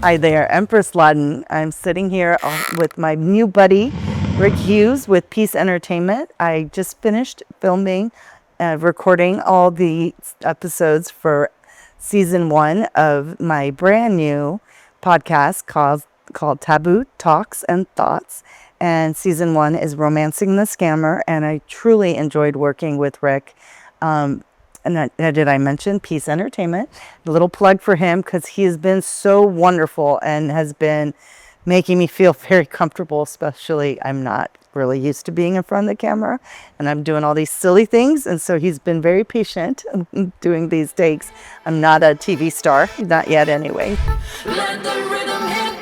Hi there, Empress Ladan. I'm sitting here with my new buddy, Rick Hughes with Peace Entertainment. I just finished filming, recording all the episodes for season 1 of my brand new podcast called Taboo, Talks and Thoughts. And season 1 is Romancing the Scammer, and I truly enjoyed working with Rick. And did I mention Peace Entertainment? A little plug for him, because he has been so wonderful and has been making me feel very comfortable, especially I'm not really used to being in front of the camera and I'm doing all these silly things. And so he's been very patient doing these takes. I'm not a TV star, not yet anyway. Let the rhythm hit.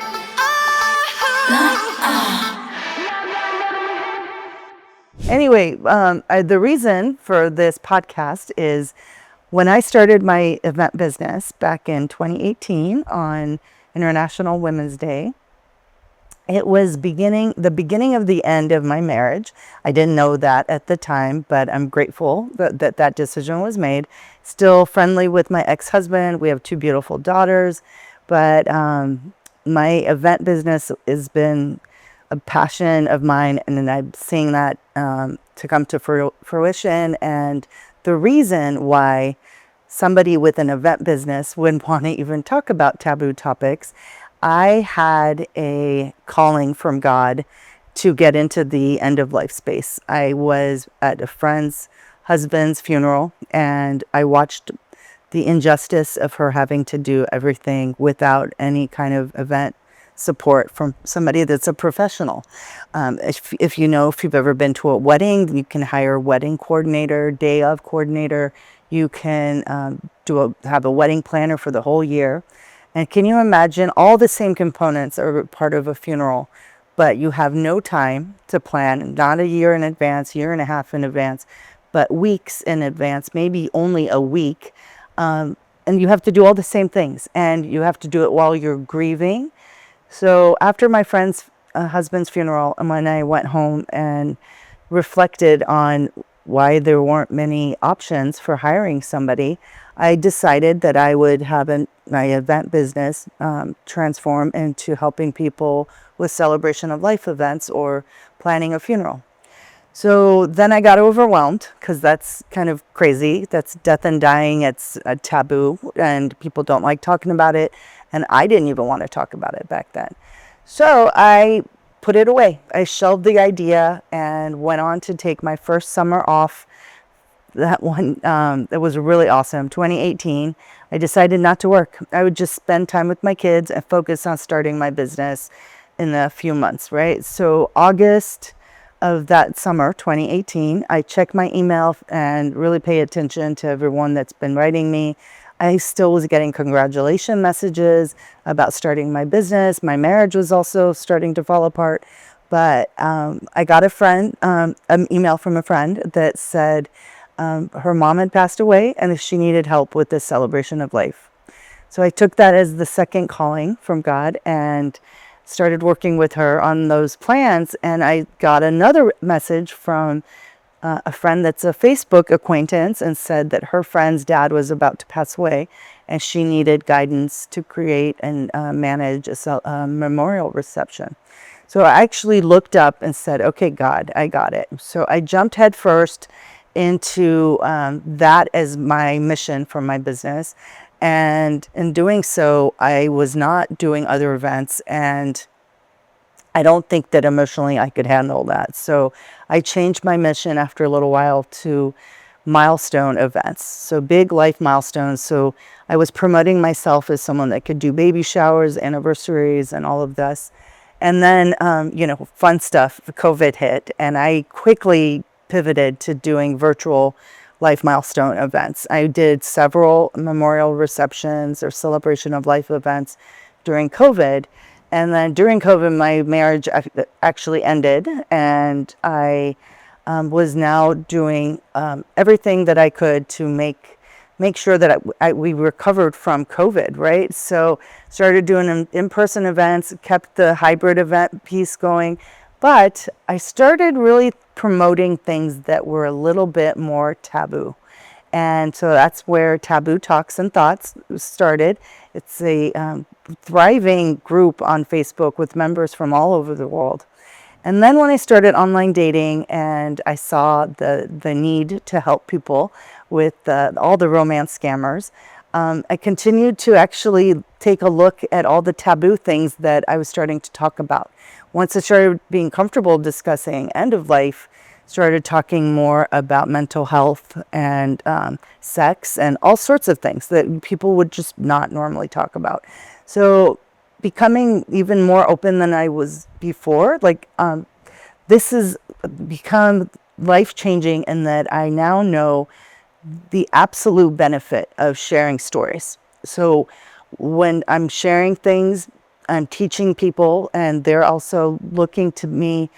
Anyway, the reason for this podcast is when I started my event business back in 2018 on International Women's Day, it was the beginning of the end of my marriage. I didn't know that at the time, but I'm grateful that decision was made. Still friendly with my ex-husband. We have 2 beautiful daughters, but my event business has been a passion of mine, and I'm seeing that to come to fruition. And the reason why somebody with an event business wouldn't want to even talk about taboo topics, I had a calling from God to get into the end of life space. I was at a friend's husband's funeral, and I watched the injustice of her having to do everything without any kind of event support from somebody that's a professional. If you've ever been to a wedding, you can hire a wedding coordinator, day of coordinator. You can have a wedding planner for the whole year. And can you imagine, all the same components are part of a funeral, but you have no time to plan, not a year in advance, year and a half in advance, but weeks in advance, maybe only a week. And you have to do all the same things, and you have to do it while you're grieving. So after my friend's husband's funeral, and when I went home and reflected on why there weren't many options for hiring somebody, I decided that I would have my event business transform into helping people with celebration of life events or planning a funeral. So then I got overwhelmed, because that's kind of crazy. That's death and dying. It's a taboo, and people don't like talking about it. And I didn't even want to talk about it back then. So I put it away. I shelved the idea and went on to take my first summer off. That one, that was really awesome. 2018, I decided not to work. I would just spend time with my kids and focus on starting my business in a few months, right? So August of that summer, 2018, I checked my email and really pay attention to everyone that's been writing me. I still was getting congratulation messages about starting my business. My marriage was also starting to fall apart. But I got an email from a friend that said her mom had passed away and she needed help with this celebration of life. So I took that as the second calling from God and started working with her on those plans. And I got another message from a friend that's a Facebook acquaintance, and said that her friend's dad was about to pass away and she needed guidance to create and manage a memorial reception. So I actually looked up and said, okay, God, I got it. So I jumped headfirst into that as my mission for my business. And in doing so, I was not doing other events, and I don't think that emotionally I could handle that. So I changed my mission after a little while to milestone events. So big life milestones. So I was promoting myself as someone that could do baby showers, anniversaries, and all of this. And then, fun stuff, COVID hit, and I quickly pivoted to doing virtual life milestone events. I did several memorial receptions or celebration of life events during COVID. And then during COVID, my marriage actually ended, and I was now doing everything that I could to make sure that we recovered from COVID, right? So started doing in-person events, kept the hybrid event piece going, but I started really promoting things that were a little bit more taboo. And so that's where Taboo, Talks and Thoughts started. It's a thriving group on Facebook with members from all over the world. And then when I started online dating and I saw the need to help people with all the romance scammers, I continued to actually take a look at all the taboo things that I was starting to talk about. Once I started being comfortable discussing end of life, started talking more about mental health and sex and all sorts of things that people would just not normally talk about. So becoming even more open than I was before, this has become life-changing in that I now know the absolute benefit of sharing stories. So when I'm sharing things, I'm teaching people, and they're also looking to me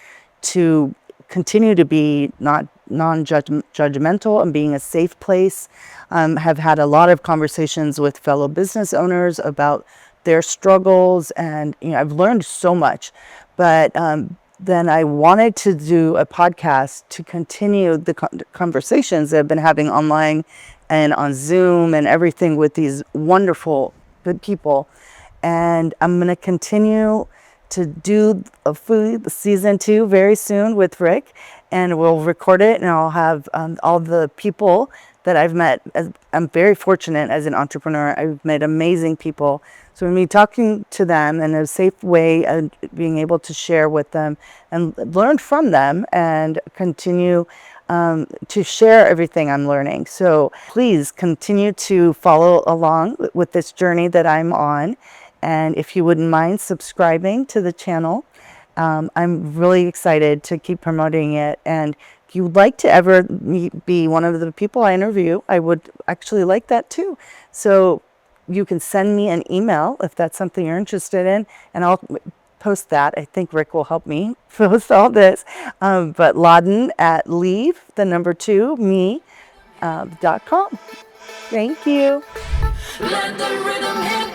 to continue to be not non-judgmental and being a safe place. Have had a lot of conversations with fellow business owners about their struggles, and I've learned so much. But then I wanted to do a podcast to continue the conversations that I've been having online and on Zoom and everything with these wonderful good people. And I'm going to continue to do a food season 2 very soon with Rick, and we'll record it, and I'll have all the people that I've met. I'm very fortunate as an entrepreneur. I've met amazing people. So I'm going to be talking to them in a safe way and being able to share with them and learn from them and continue to share everything I'm learning. So please continue to follow along with this journey that I'm on. And if you wouldn't mind subscribing to the channel, I'm really excited to keep promoting it. And if you'd like to ever be one of the people I interview, I would actually like that too. So you can send me an email if that's something you're interested in, and I'll post that. I think Rick will help me post all this. But Ladan at me.com. Thank you. Let the rhythm hit.